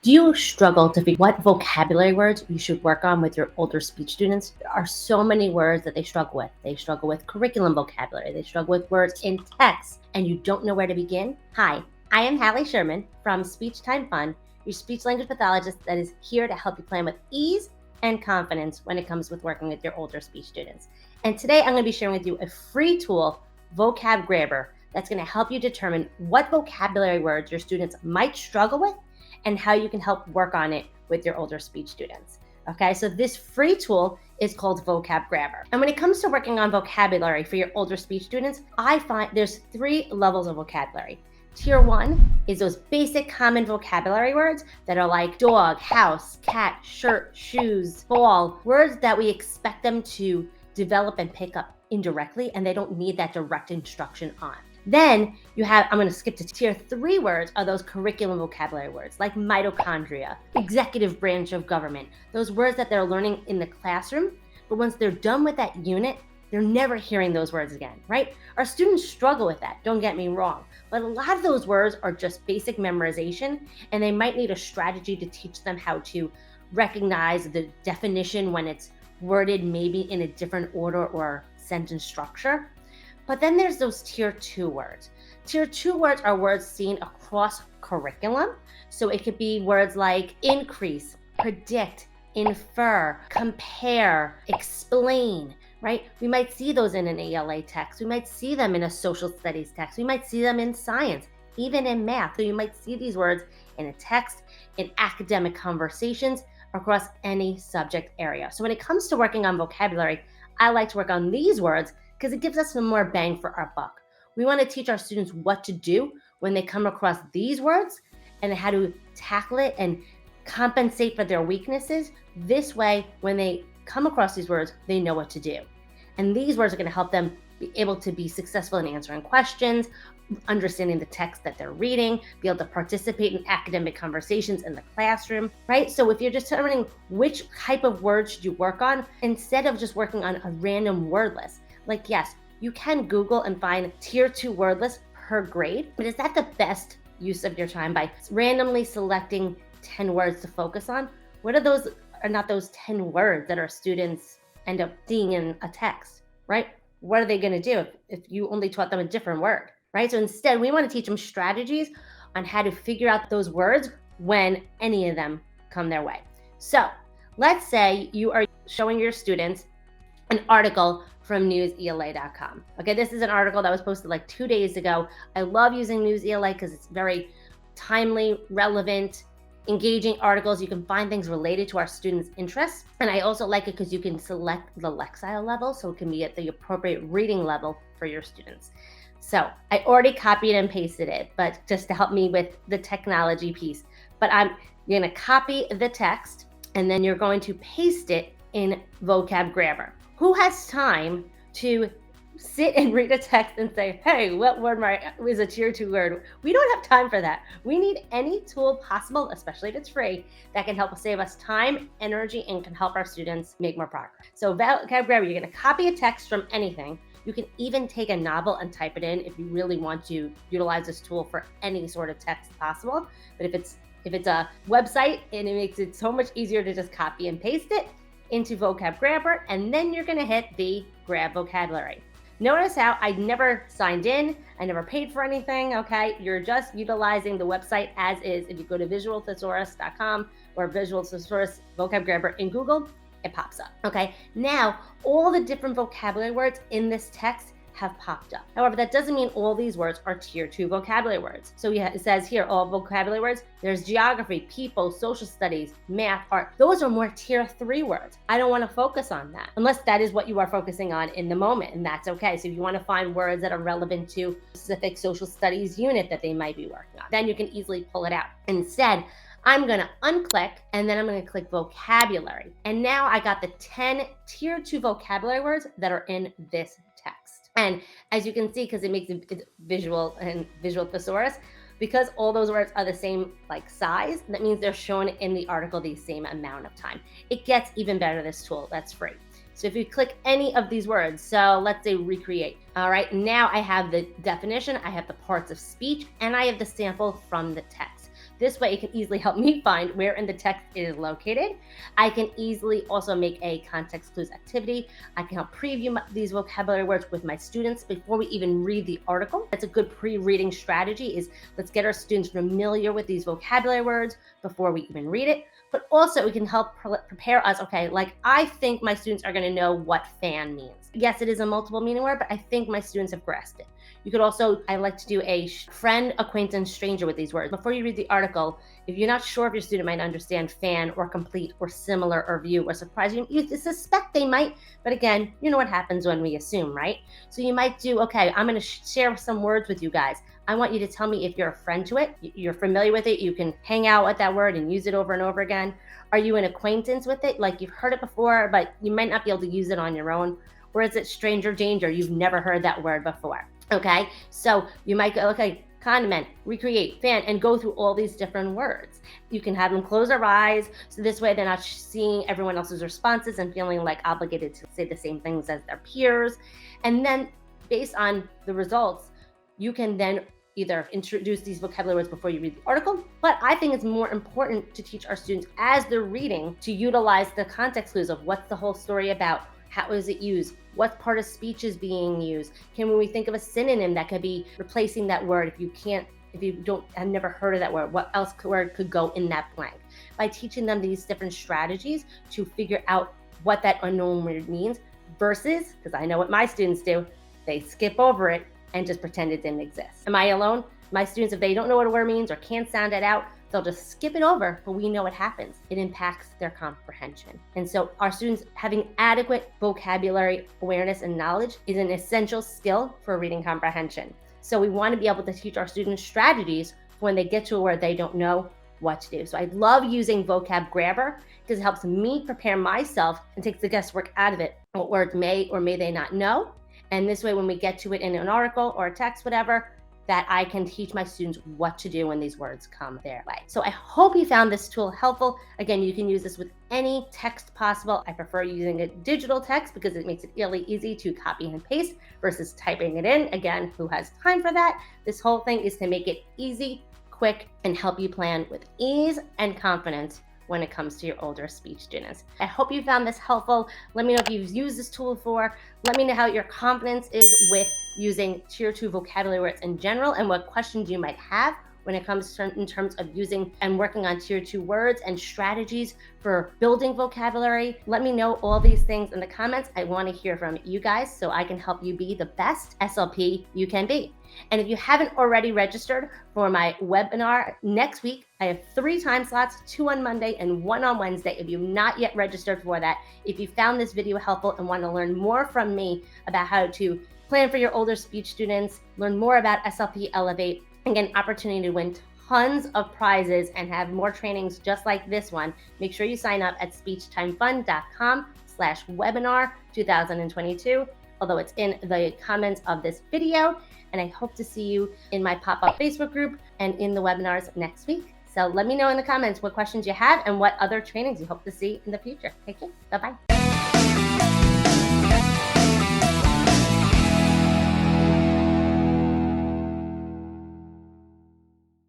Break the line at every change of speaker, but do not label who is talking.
Do you struggle to figure what vocabulary words you should work on with your older speech students? There are so many words that they struggle with. They struggle with curriculum vocabulary. They struggle with words in text, and you don't know where to begin? Hi, I am Hallie Sherman from Speech Time Fun, your speech language pathologist that is here to help you plan with ease and confidence when it comes with working with your older speech students. And today I'm going to be sharing with you a free tool, VocabGrabber, that's going to help you determine what vocabulary words your students might struggle with and how you can help work on it with your older speech students. Okay, so this free tool is called VocabGrabber. And when it comes to working on vocabulary for your older speech students, I find there's 3 levels of vocabulary. Tier 1 is those basic common vocabulary words that are like dog, house, cat, shirt, shoes, ball, words that we expect them to develop and pick up indirectly, and they don't need that direct instruction on. Then you have, I'm going to skip to tier 3 words, are those curriculum vocabulary words like mitochondria, executive branch of government, those words that they're learning in the classroom, but once they're done with that unit, they're never hearing those words again, right? Our students struggle with that, don't get me wrong, but a lot of those words are just basic memorization, and they might need a strategy to teach them how to recognize the definition when it's worded maybe in a different order or sentence structure. But then there's those tier 2 words. Tier 2 words are words seen across curriculum. So it could be words like increase, predict, infer, compare, explain, right? We might see those in an ELA text. We might see them in a social studies text. We might see them in science, even in math. So you might see these words in a text, in academic conversations, across any subject area. So when it comes to working on vocabulary, I like to work on these words because it gives us some more bang for our buck. We want to teach our students what to do when they come across these words and how to tackle it and compensate for their weaknesses. This way, when they come across these words, they know what to do. And these words are going to help them be able to be successful in answering questions, understanding the text that they're reading, be able to participate in academic conversations in the classroom, right? So if you're determining which type of words should you work on, instead of just working on a random word list, like, yes, you can Google and find tier 2 word lists per grade, but is that the best use of your time by randomly selecting 10 words to focus on? What are not those 10 words that our students end up seeing in a text, right? What are they going to do if you only taught them a different word, right? So instead, we want to teach them strategies on how to figure out those words when any of them come their way. So let's say you are showing your students an article from newsela.com. Okay, this is an article that was posted like 2 days ago. I love using NewsELA because it's very timely, relevant, engaging articles. You can find things related to our students' interests. And I also like it because you can select the Lexile level, so it can be at the appropriate reading level for your students. So I already copied and pasted it, but just to help me with the technology piece. But you're going to copy the text, and then you're going to paste it in VocabGrabber. Who has time to sit and read a text and say, hey, what word is a tier 2 word? We don't have time for that. We need any tool possible, especially if it's free, that can help save us time, energy, and can help our students make more progress. So VocabGrabber, you're going to copy a text from anything. You can even take a novel and type it in if you really want to utilize this tool for any sort of text possible. But if it's a website, and it makes it so much easier to just copy and paste it into VocabGrabber, and then you're going to hit the grab vocabulary. Notice how I never signed in, I never paid for anything, okay? You're just utilizing the website as is. If you go to visualthesaurus.com or Visual Thesaurus VocabGrabber in Google, it pops up, okay? Now, all the different vocabulary words in this text have popped up. However, that doesn't mean all these words are tier 2 vocabulary words. So it says here, all vocabulary words, there's geography, people, social studies, math, art. Those are more tier 3 words. I don't want to focus on that unless that is what you are focusing on in the moment, and that's okay. So if you want to find words that are relevant to a specific social studies unit that they might be working on, then you can easily pull it out. Instead, I'm going to unclick, and then I'm going to click vocabulary. And now I got the 10 tier 2 vocabulary words that are in this text. And as you can see, because it makes it visual and Visual Thesaurus, because all those words are the same like size, that means they're shown in the article the same amount of time. It gets even better, this tool, that's free. So if you click any of these words, so let's say recreate. All right, now I have the definition, I have the parts of speech, and I have the sample from the text. This way it can easily help me find where in the text it is located. I can easily also make a context clues activity. I can help preview these vocabulary words with my students before we even read the article. That's a good pre-reading strategy, is let's get our students familiar with these vocabulary words before we even read it. But also it can help prepare us, okay, like I think my students are gonna know what fan means. Yes, it is a multiple meaning word, but I think my students have grasped it. You could also, I like to do a friend, acquaintance, stranger with these words. Before you read the article, if you're not sure if your student might understand fan or complete or similar or view or surprise, you suspect they might, but again, you know what happens when we assume, right? So you might do, okay, I'm gonna share some words with you guys. I want you to tell me if you're a friend to it, you're familiar with it, you can hang out with that word and use it over and over again. Are you an acquaintance with it? Like you've heard it before, but you might not be able to use it on your own. Or is it stranger danger? You've never heard that word before. Okay, so you might go, okay, condiment, recreate, fan, and go through all these different words. You can have them close their eyes, so this way they're not seeing everyone else's responses and feeling like obligated to say the same things as their peers. And then based on the results, you can then either introduce these vocabulary words before you read the article, but I think it's more important to teach our students as they're reading to utilize the context clues of what's the whole story about, how is it used, what part of speech is being used. Can we think of a synonym that could be replacing that word if you have never heard of that word, what else word could go in that blank? By teaching them these different strategies to figure out what that unknown word means versus, because I know what my students do, they skip over it and just pretend it didn't exist. Am I alone? My students, if they don't know what a word means or can't sound it out, they'll just skip it over, but we know what happens. It impacts their comprehension. And so our students having adequate vocabulary awareness and knowledge is an essential skill for reading comprehension. So we want to be able to teach our students strategies for when they get to a word they don't know what to do. So I love using VocabGrabber because it helps me prepare myself and takes the guesswork out of it. What words may or may they not know. And this way, when we get to it in an article or a text, whatever, that I can teach my students what to do when these words come their way. So I hope you found this tool helpful. Again, you can use this with any text possible. I prefer using a digital text because it makes it really easy to copy and paste versus typing it in. Again, who has time for that? This whole thing is to make it easy, quick, and help you plan with ease and confidence when it comes to your older speech students. I hope you found this helpful. Let me know if you've used this tool before. Let me know how your confidence is with using Tier 2 vocabulary words in general and what questions you might have when it comes to in terms of using and working on Tier 2 words and strategies for building vocabulary. Let me know all these things in the comments. I want to hear from you guys so I can help you be the best SLP you can be. And if you haven't already registered for my webinar next week, I have 3 time slots, 2 on Monday and 1 on Wednesday. If you've not yet registered for that, if you found this video helpful and want to learn more from me about how to plan for your older speech students, learn more about SLP Elevate, and get an opportunity to win tons of prizes and have more trainings just like this one, make sure you sign up at speechtimefun.com/webinar 2022, although it's in the comments of this video. And I hope to see you in my pop-up Facebook group and in the webinars next week. So let me know in the comments what questions you have and what other trainings you hope to see in the future. Take care. Bye-bye.